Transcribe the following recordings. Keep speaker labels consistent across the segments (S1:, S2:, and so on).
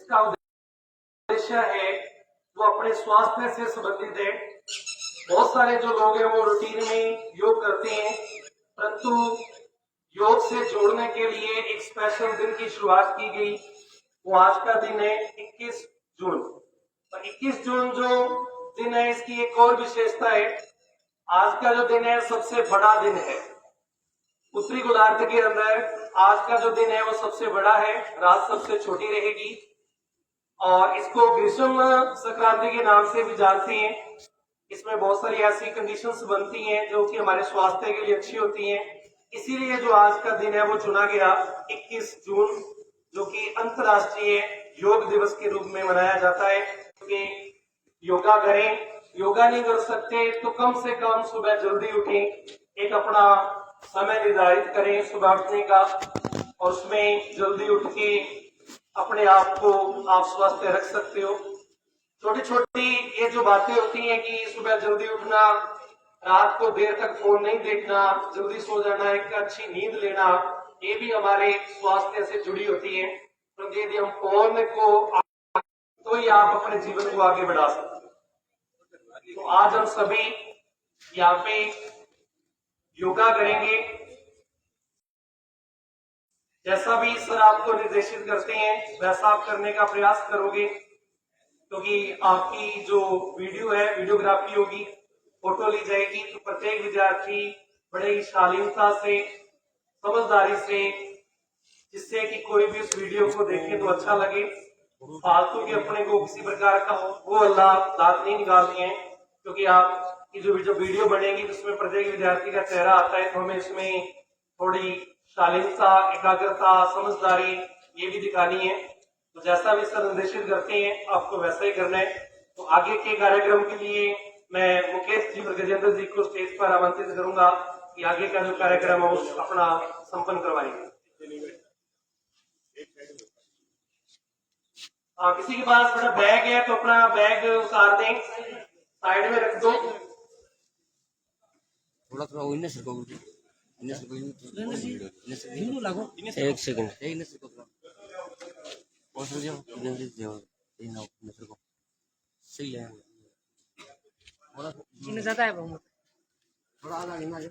S1: इसका उद्देश्य है वो अपने स्वास्थ्य से संबंधित है। बहुत सारे जो लोग हैं वो रूटीन में योग करते हैं, परंतु योग से जोड़ने के लिए एक स्पेशल दिन की शुरुआत की गई। वो आज का दिन है 21 जून। तो 21 जून जो दिन है इसकी एक और विशेषता है। आज का जो दिन है सबसे बड़ा दिन है। उत्तरी गोलार्ध के अंदर आज का जो दिन है वो सबसे बड़ा है, रात सबसे छोटी रहेगी। और इसको ग्रीष्म संक्रांति के नाम से भी जानते हैं। इसमें बहुत सारी ऐसी कंडीशंस बनती हैं जो कि हमारे स्वास्थ्य के लिए अच्छी होती हैं। इसीलिए जो आज का दिन है वो चुना गया 21 जून, जो कि अंतर्राष्ट्रीय योग दिवस के रूप में मनाया जाता है। कि योगा करें, योगा नहीं कर सकते तो कम से कम सुबह जल्दी उठें, एक अपना समय निर्धारित करें सुबह उठने का, और उसमें जल्दी उठ के अपने आप को आप स्वस्थ रख सकते हो। छोटी छोटी ये जो बातें होती हैं कि सुबह जल्दी उठना, रात को देर तक फोन नहीं देखना, जल्दी सो जाना, एक अच्छी नींद लेना, ये भी हमारे स्वास्थ्य से जुड़ी होती है। तो यदि हम फोन को तो ही आप अपने जीवन को आगे बढ़ा सकते हो। तो आज हम सभी यहाँ पे योगा करेंगे, जैसा भी सर आपको निर्देशित करते हैं वैसा आप करने का प्रयास करोगे, क्योंकि आपकी जो वीडियो है वीडियोग्राफी होगी, फोटो ली जाएगी, तो प्रत्येक विद्यार्थी बड़े ही शालीनता से, समझदारी से, जिससे कि कोई भी उस वीडियो को देखे तो अच्छा लगे। फालतू के अपने को किसी प्रकार का वो अल्लाह दांत नहीं निकालनी है, क्योंकि आपकी जो वीडियो बनेगी उसमें प्रत्येक विद्यार्थी का चेहरा आता है, तो हमें इसमें थोड़ी शालीनता, एकाग्रता, समझदारी ये भी दिखानी है। तो जैसा भी सर निर्देशित करते हैं आपको वैसा ही करना है। तो आगे के कार्यक्रम के लिए मैं मुकेश जी और गजेंद्र जी को स्टेज पर आमंत्रित करूंगा कि आगे का जो कार्यक्रम है वो अपना संपन्न करवाएंगे। किसी के पास बड़ा बैग है तो अपना बैग उतार दें, साइड में रख दो।
S2: थोड़ा थोड़ा एक सेकंड सही है, ज्यादा है थोड़ा आधा नहीं मारे।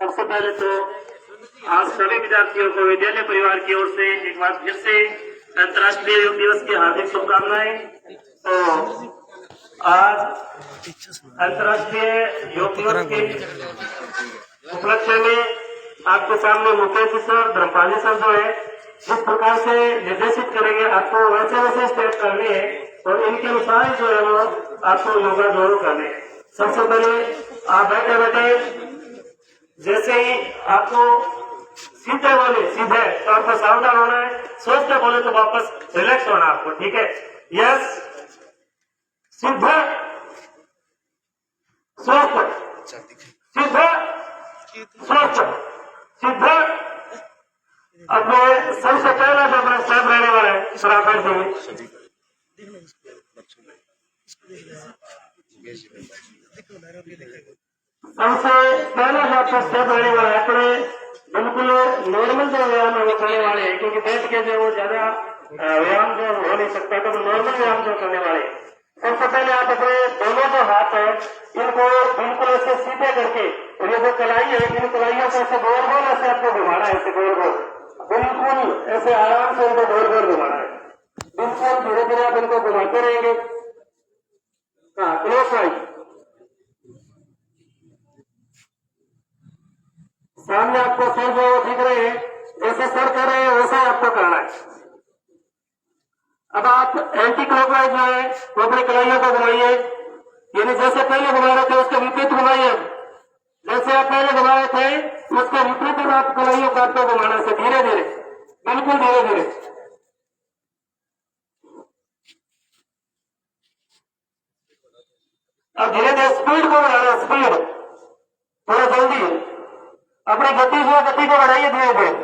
S1: सबसे पहले तो
S3: आज सभी विद्यार्थियों को विद्यालय परिवार की ओर से एक बार फिर से अंतर्राष्ट्रीय योग दिवस की हार्दिक शुभकामनाएं। तो आज अंतर्राष्ट्रीय योग दिवस के उपलक्ष्य में आपके सामने मुकेश जी सर, धर्मपाल सर जो है जिस प्रकार से निर्देशित करेंगे, आपको वैसे वैसे स्टेप करने हैं और इनके अनुसार जो है वो आपको योगा जरूर करने हैं। सबसे पहले आप बैठे बैठे जैसे ही आपको सीधे बोले सीधे तो आपको सावधान होना है, सोच के बोले तो वापस रिलैक्स होना आपको, ठीक है। यस, सीधे सोच, सीधे सोच, सीधे। अब मैं सबसे पहला जो अपना स्टेप रहने वाला है सराफत से सबसे पहला जो आपका स्टेप रहने वाला है, अपने बिल्कुल नॉर्मल जो व्यायाम है वो करने वाले हैं, क्योंकि बैठ के जो वो ज्यादा व्यायाम जो हो नहीं सकता, तो नॉर्मल व्यायाम जो करने वाले हैं। सबसे पहले आप अपने दोनों जो हाथ है इनको बिल्कुल ऐसे सीधे करके, और ये जो कलाई है इन कलाइयों को ऐसे गोल गोल ऐसे आपको घुमाना है, ऐसे गोल गोल, बिल्कुल ऐसे आराम से इनको गोल गोल घुमाना है। बिल्कुल धीरे धीरे आप इनको घुमाते रहेंगे। हाँ, क्लोज साइड सामने आपको सर जो दिख रहे हैं, जैसे सर कर रहे हैं वैसा ही आपको करना है। अब आप एंटी क्लॉकवाइज जो है वो अपने कलाइयों को घुमाइए, यानी जैसे पहले घुमा रहे थे उसके विपरीत घुमाइए। जैसे आप पहले घुमा रहे थे उसके विपरीत आप कलाइयों को आपको घुमाना से धीरे धीरे, बिल्कुल धीरे धीरे। अब धीरे धीरे स्पीड को बढ़ाना, स्पीड थोड़ा जल्दी, अपनी गति जो गति को बढ़ाइए धीरे धीरे।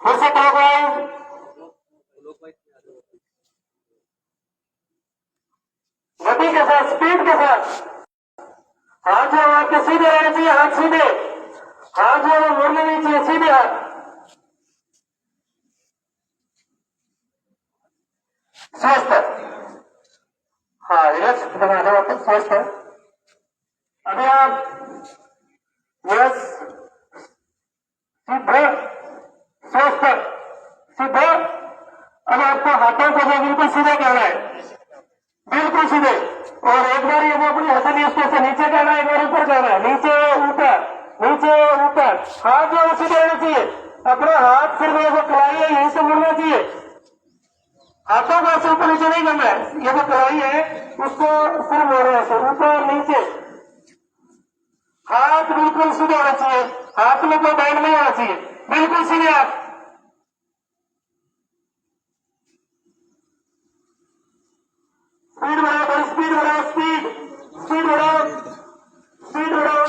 S3: फिर से क्लॉकवाइज, गति के साथ, स्पीड के साथ। हाथ जो आपके सीधे रहने चाहिए, हाथ सीधे, हाथ जो वो मुड़ने नहीं चाहिए, सीधे हाथ। स्वस्थ, हाँ रिलैक्स बना दो अपन, स्वस्थ है। अभी आप यस, सीधे, स्वस्थ, सीधे। अब आपको हाथों को जो बिल्कुल सीधे करना है, बिल्कुल सीधे। और एक बार ये वो अपनी हथेली उसको से नीचे करना है, एक बार ऊपर करना है, नीचे ऊपर, नीचे ऊपर। हाथ जो सीधे रहना चाहिए, अपना हाथ सिर्फ जो कलाई है यहीं से मुड़ना चाहिए, हाथों को ऐसे ऊपर नीचे नहीं करना है। ये जो कलाई है उसको सिर्फ मोड़ना है, ऊपर नीचे। हाथ बिल्कुल सीधे होना चाहिए, हाथ में कोई बैंड नहीं होना चाहिए, बिल्कुल सीधे हाथ। स्पीड बढ़ाओ, बड़ी स्पीड बढ़ाओ, स्पीड, स्पीड बढ़ाओ, स्पीड बढ़ाओ।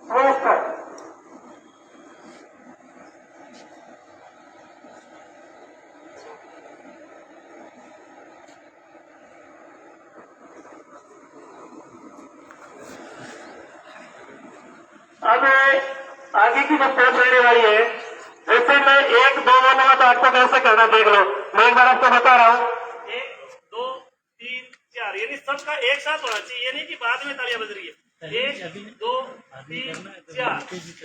S3: स्वस्थ, अब आगे की जो स्टेप रहने वाली है, जैसे मैं 1 2 बोलूंगा तो आपको कैसे करना देख लो। मैं एक बार आपको बता रहा हूँ,
S4: 1 2 3 4, यानी सबका एक साथ होना चाहिए, ये नहीं कि बाद में तालियां बज रही है। 1 2 3 4,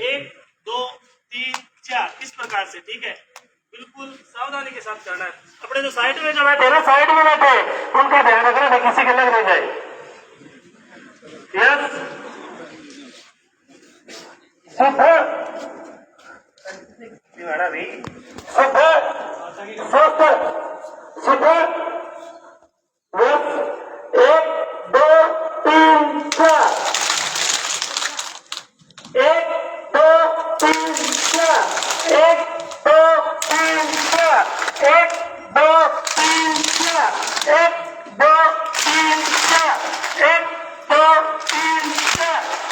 S4: 1 2 3 4, इस प्रकार से, ठीक है। बिल्कुल सावधानी के साथ करना है। अपने जो साइड में जो बैठे
S3: तेरे साइड में बैठे उनका ध्यान रखना नहीं, किसी के लग नहीं जाए। Yes, super, super, super, super. Yes, 1 2 3 4, 1 2 3 4, 1 2 3 4, 1 2 3 4, 1 2 3 4, 1 2 3 4,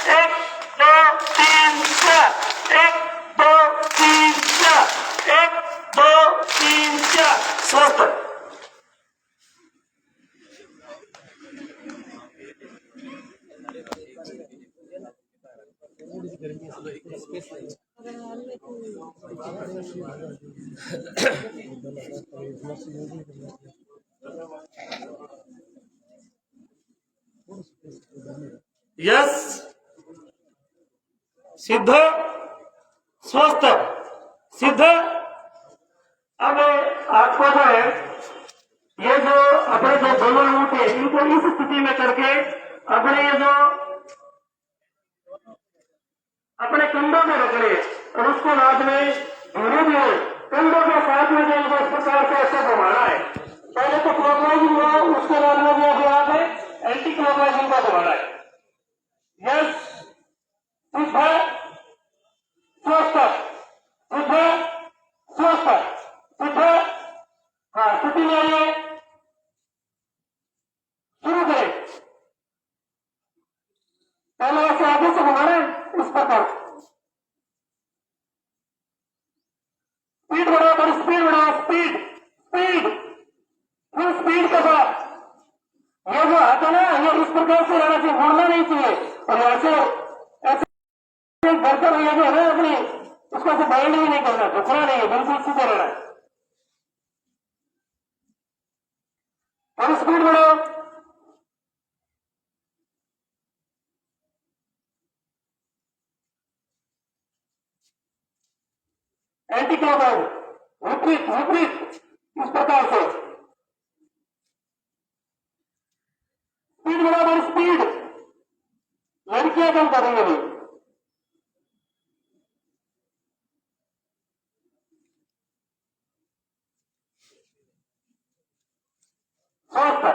S3: 1 2 3 4, 1 2 3 4, 1 2 3 4। स्वस्थ, यस, सिद्ध, स्वस्थ, सिद्ध। अब आपको जो है ये जो अपने जो दोनों अंगूठे इनको इस स्थिति में करके अपने ये जो अपने कंधों में रखने और उसको रात में धीरे धीरे कंधों के साथ में जो इनको इस प्रकार से ऐसे घुमाना है। पहले तो क्लॉकवाइज हुआ, उसके बाद में जो अभी आप एंटी क्लॉकवाइज इनको घुमाना है। यस, सिद्ध, स्वस्थ, सिद्ध, स्वस्थ, सिद्ध। हाँ, स्थिति में आइए, शुरू करें। पहले ऐसे आगे से घुमाना है इस प्रकार, स्पीड बढ़ाओ, बड़ी स्पीड बढ़ाओ, स्पीड स्पीड फुल स्पीड के साथ। ये जो हाथ है ना, ये इस प्रकार से रहना चाहिए, मुड़ना नहीं चाहिए। और ऐसे ऐसे घरकर ये जो है ना अपनी, उसको ऐसे बाइंड भी नहीं करना, झुकना नहीं है, बिल्कुल सीधे रहना है। और स्पीड बढ़ाओ, एंटी क्लॉकवाइज, विपरीत विपरीत, इस प्रकार से स्पीड बढ़ाओ, बड़ी स्पीड। लड़कियां कम करेंगे भी। स्वस्थ,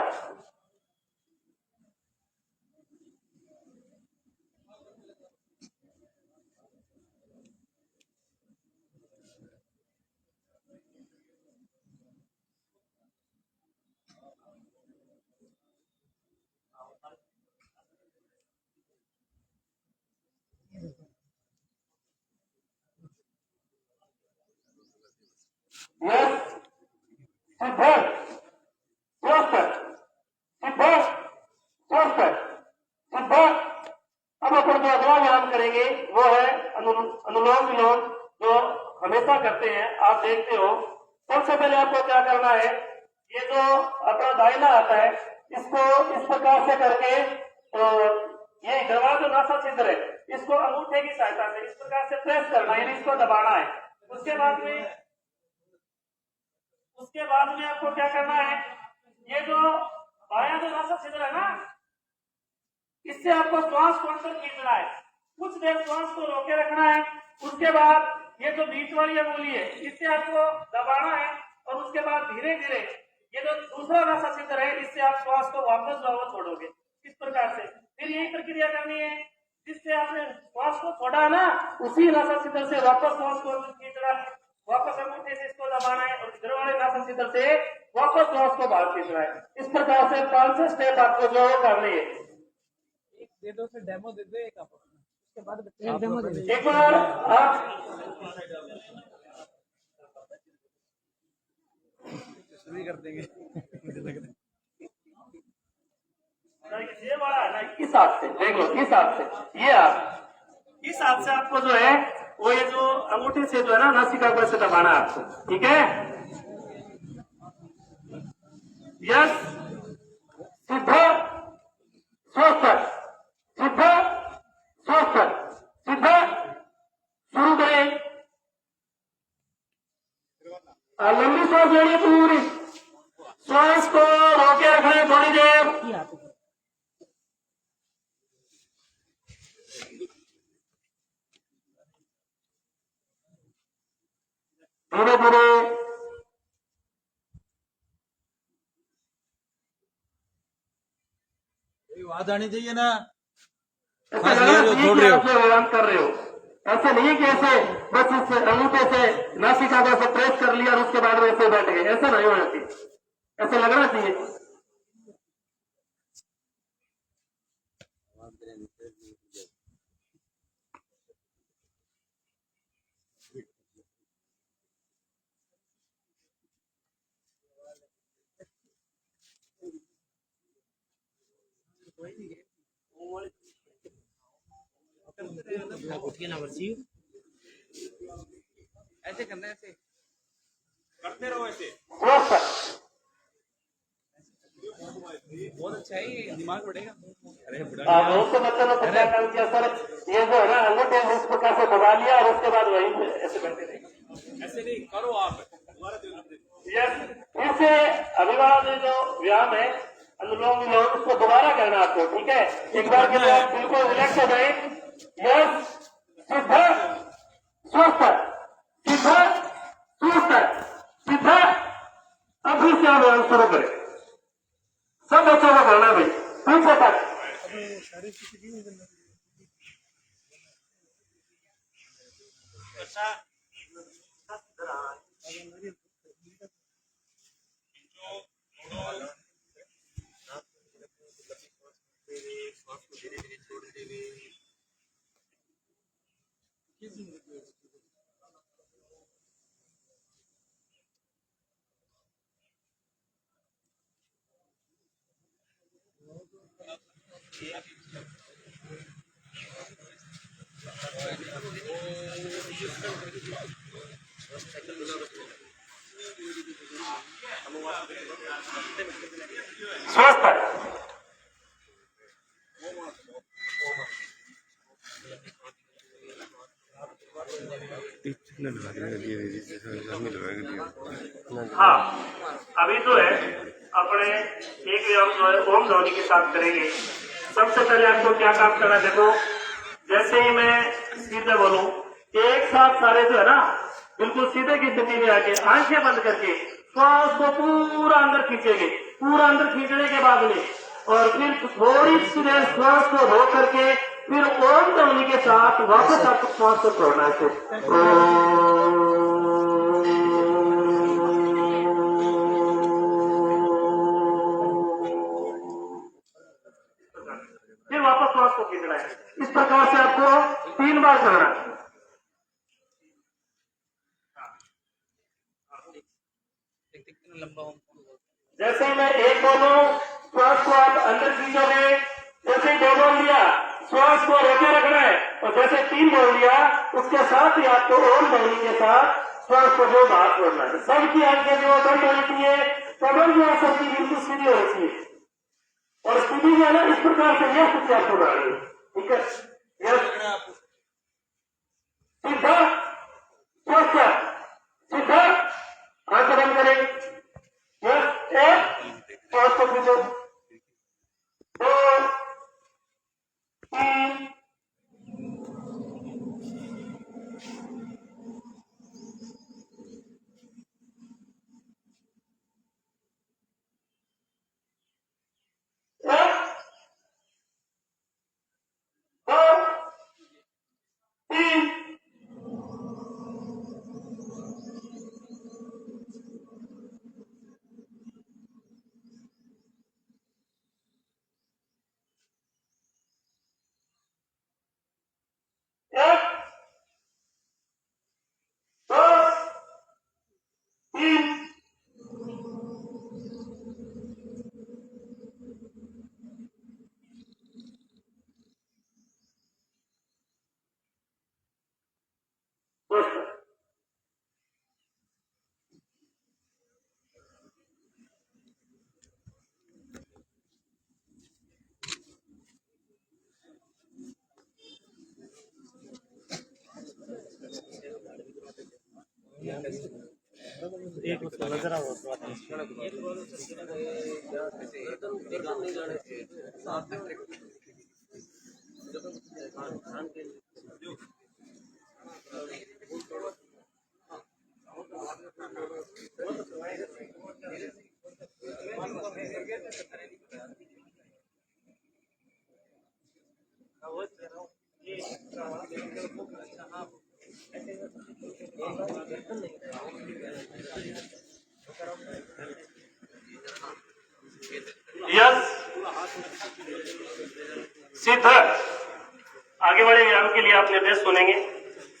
S3: यस, सिद्ध, स्वस्थ, सिद्ध, स्वस्थ, सिद्ध। अब अपन जो अगला व्यायाम करेंगे वो है अनुलोम विलोम, जो हमेशा करते हैं, आप देखते हो। सबसे पहले आपको क्या करना है, ये जो अपना दाहिना आता है इसको इस प्रकार से करके, तो ये गवा जो नासा छिद्र है इसको अंगूठे की सहायता से इस प्रकार से प्रेस करना है, यानी इसको दबाना है। उसके बाद में आपको क्या करना है, ये जो बायां जो नासा छिद्र है ना, इससे आपको श्वास को अंदर खींचना है, कुछ देर श्वास को रोके रखना है। उसके बाद ये जो बीच वाली अंगुली है इससे आपको दबाना है, और उसके बाद धीरे धीरे ये जो दूसरा नासा छिद्र है इससे आप श्वास को वापस जो छोड़ोगे, इस प्रकार से। फिर यही प्रक्रिया करनी है, जिससे आपने श्वास को छोड़ा ना, उसी नासा छिद्र से वापस श्वास को खींचना है, वापस अंगूठे से इसको दबाना है, और इधर वाले नासा छिद्र से वापस श्वास को बाहर खींचना है। इस प्रकार से 5 स्टेप आपको जो करनी है।
S1: दे दो, फिर डेमो दे दो एक, आप उसके बाद
S3: एक बार आप
S1: शुरू कर देंगे।
S3: ये वाला है ना, इस हाथ से देख लो, इस हाथ से, ये हाथ, इस हाथ से आपको जो है वो ये जो अंगूठे से जो है ना नासिका को ऐसे दबाना है आपको, ठीक है। यस, सिद्ध, स्वस्थ, सिद्ध, स्वस्थ, सिद्ध। शुरू करें, लंबी सांस लेनी, पूरी श्वास को रोके रखना है थोड़ी देर। धीरे धीरे
S1: आवाज आनी चाहिए ना,
S3: ऐसा लगना चाहिए कि आप व्यायाम कर रहे हो। ऐसे नहीं कि ऐसे बस इस अंगूठे से नासिका को ऐसे प्रेस कर लिया और उसके बाद वैसे बैठ गए, ऐसा नहीं होना चाहिए, ऐसे लगना चाहिए।
S2: ऐसे करना है, ऐसे
S1: करते रहो ऐसे।
S3: स्वस्थ,
S2: बहुत अच्छा है, ये दिमाग बढ़ेगा। अरे
S3: बहुत से बच्चों ने क्या काम किया सर, ये जो है ना अंगूठे इस प्रकार से दबा लिया और उसके बाद वही ऐसे करते रहे।
S2: ऐसे नहीं करो आप।
S3: यस, फिर से अभी वाला जो व्यायाम है अनुलोम विलोम, उसको दोबारा करना आपको, ठीक है। एक बार के लिए आप बिल्कुल रिलैक्स हो जाए। यस, सीधा स्वस्थ, सीधा स्वस्थ, सीधा। अब फिर से आप व्यायाम शुरू करें, सब बच्चों को करना है भाई, पीछे तक।
S4: अच्छा
S3: स्वस्थ, हाँ। अभी जो है अपने एक व्यायाम जो है ओम ध्वनि के साथ करेंगे। सबसे पहले आपको क्या काम करना है, देखो जैसे ही मैं सीधे बोलूं एक साथ सारे जो है ना बिल्कुल सीधे की स्थिति में आके आंखें बंद करके श्वास को पूरा अंदर खींचेंगे। पूरा अंदर खींचने के बाद में और फिर थोड़ी सी देर श्वास को रोक करके फिर ओम ध्वनि के साथ वापस आपको श्वास को छोड़ना है। फिर वापस श्वास को खींचना है। इस प्रकार से आपको 3 बार करना है।
S2: लंबा हो।
S3: जैसे मैं एक बोलूं श्वास को आप अंदर खींचोगे, जैसे ही 2 बोल दिया श्वास को रोके रखना है, और जैसे 3 बोल दिया उसके साथ ही आपको ओम ध्वनि के साथ श्वास को जो बाहर छोड़ना है। सबकी आंखें जो बंद होनी चाहिए, कमर जो है सबकी बिल्कुल सीधी होनी चाहिए, और स्थिति जो है ना इस प्रकार से यह स्थिति आपको बनानी है, ठीक है। सीधा स्वस्थ, सीधा आंखें बंद करें। एक श्वास को खींचो, 2 3 यस, सिद्ध। आगे बढ़े व्यायाम के लिए आप निर्देश सुनेंगे।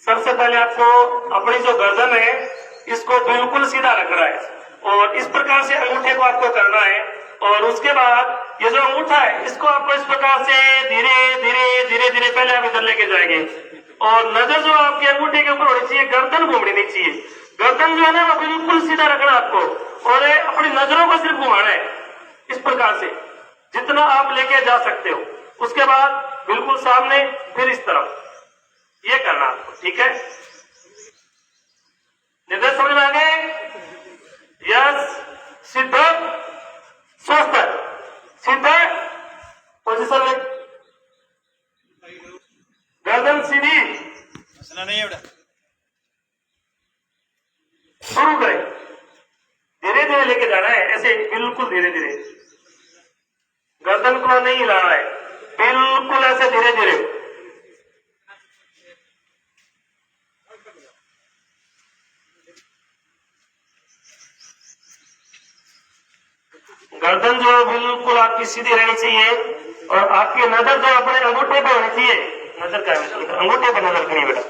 S3: सबसे पहले आपको अपनी जो गर्दन है इसको बिल्कुल सीधा रखना है, और इस प्रकार से अंगूठे को आपको करना है, और उसके बाद ये जो अंगूठा है इसको आपको इस प्रकार से धीरे धीरे धीरे धीरे पहले आप इधर लेके जाएंगे, और नजर जो आपके अंगूठे के ऊपर होनी चाहिए, गर्दन घूमनी नहीं चाहिए। गर्दन जो है ना वो बिल्कुल सीधा रखना आपको, और अपनी नजरों को सिर्फ घुमाना है। इस प्रकार से जितना आप लेके जा सकते हो। उसके बाद बिल्कुल सामने, फिर इस तरफ, ये करना आपको, ठीक है। निर्देश समझ में आ गए? यस, सिद्ध, स्वस्थ, सिद्ध, पोजिशन में, गर्दन सीधी, शुरू करें। धीरे धीरे लेके जाना है, ऐसे बिल्कुल धीरे धीरे, गर्दन को नहीं हिलाना है, बिल्कुल ऐसे धीरे धीरे। गर्दन जो बिल्कुल आपकी सीधी रहनी चाहिए और आपकी नजर जो अपने अंगूठे पे होनी चाहिए। नजर क्या है? अंगूठे पे नजर करिए बेटा।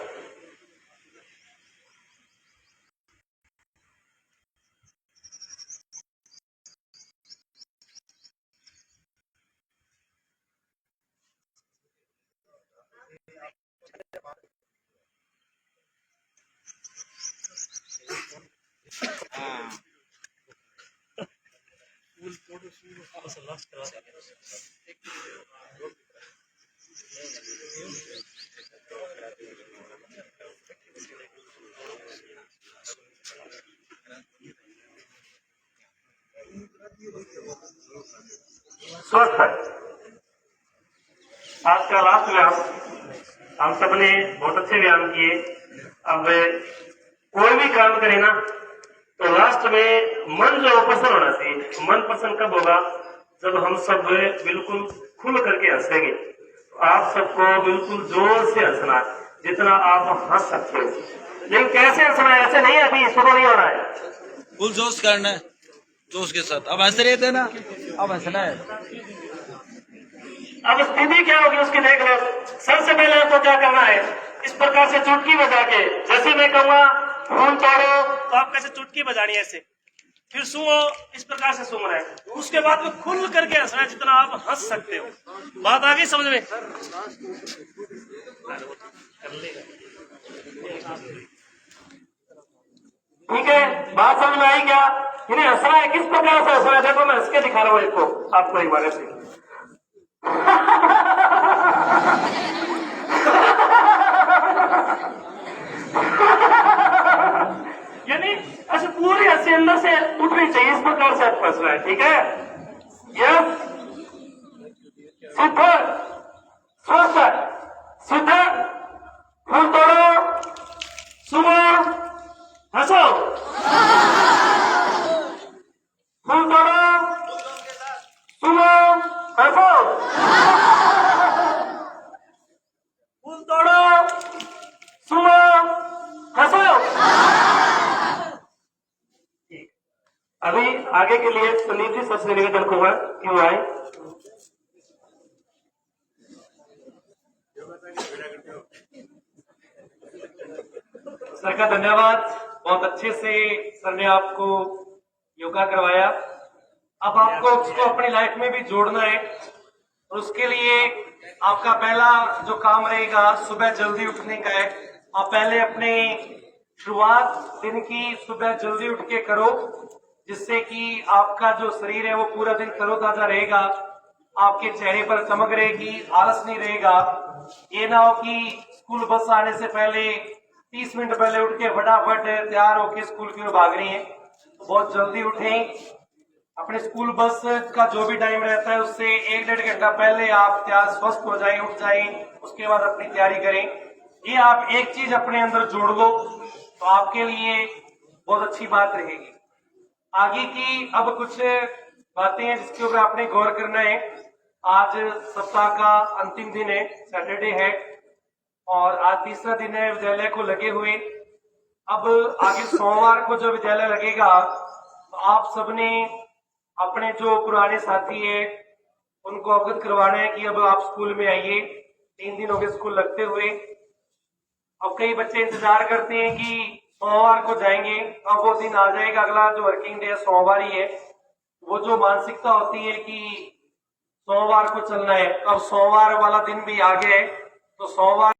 S3: स्वस्थ है। आज का लास्ट व्यायाम, हम सबने बहुत अच्छे व्यायाम किए। अब कोई भी काम करे ना तो लास्ट में मन जो प्रसन्न होना चाहिए। मन प्रसन्न कब होगा? जब हम सब बिल्कुल खुल करके हंसेंगे। तो आप सबको बिल्कुल जोर से हंसना है, जितना आप हंस सकते हो। लेकिन कैसे हंसना है? ऐसे नहीं, अभी शुरू नहीं हो रहा है।
S2: फुल जोश करना है, जोश के साथ। अब हंस रहे थे ना, अब हंसना है।
S3: अब स्थिति क्या होगी उसकी देख लो। सबसे पहले आपको क्या करना है? इस प्रकार से चुटकी बजा के, जैसे मैं कहूंगा फूल तोड़ो तो आप कैसे चुटकी बजानी है ऐसे, फिर सूंघो, इस प्रकार से सूंघना है। उसके बाद में खुल करके हंसना है, जितना आप हंस सकते हो। बात आ गई समझ में? ठीक है, बात समझ में आई क्या? इन्हें हंसना है, किस प्रकार से हंसना है? देखो मैं हंस के दिखा रहा हूँ इसको आपको एक बार से। यानी ऐसे पूरी हंसी अंदर से उठनी चाहिए, इस प्रकार से आपको हंसना है, ठीक है। यस, सिद्ध, स्वस्थ, सिद्ध, फूल तोड़ो, सुबह हंसो, फूल तोड़ो, सुबह हंसो, फूल तोड़ो, सुबह हंसो। अभी आगे के लिए सुनील जी सबसे निवेदन होगा क्यों आए।
S1: सर का धन्यवाद, बहुत अच्छे से सर ने आपको योगा करवाया। अब आपको उसको अपनी लाइफ में भी जोड़ना है और उसके लिए आपका पहला जो काम रहेगा सुबह जल्दी उठने का है। आप पहले अपने शुरुआत दिन की सुबह जल्दी उठ के करो, जिससे कि आपका जो शरीर है वो पूरा दिन तरोताजा रहेगा, आपके चेहरे पर चमक रहेगी, आलस नहीं रहेगा। ये ना हो कि स्कूल बस आने से पहले 30 मिनट पहले उठ के फटाफट तैयार होके स्कूल की ओर भाग रही है। तो बहुत जल्दी उठें। अपने स्कूल बस का जो भी टाइम रहता है उससे 1-1.5 घंटा पहले आप तैयार स्वस्थ हो जाएं, उठ जाएं, उसके बाद अपनी तैयारी करें। ये आप एक चीज अपने अंदर जोड़ लो तो आपके लिए बहुत अच्छी बात रहेगी। आगे की अब कुछ बातें हैं जिसके ऊपर आपने गौर करना है। आज सप्ताह का अंतिम दिन है, सैटरडे है, और आज तीसरा दिन है विद्यालय को लगे हुए। अब आगे सोमवार को जो विद्यालय लगेगा तो आप सबने अपने जो पुराने साथी है उनको अवगत करवाना है कि अब आप स्कूल में आइए। 3 दिन हो गए स्कूल लगते हुए। अब कई बच्चे इंतजार करते हैं कि सोमवार को जाएंगे, अब वो दिन आ जाएगा, अगला जो वर्किंग डे सोमवार ही है। वो जो मानसिकता होती है कि सोमवार को चलना है, अब सोमवार वाला दिन भी आ गया है, तो सोमवार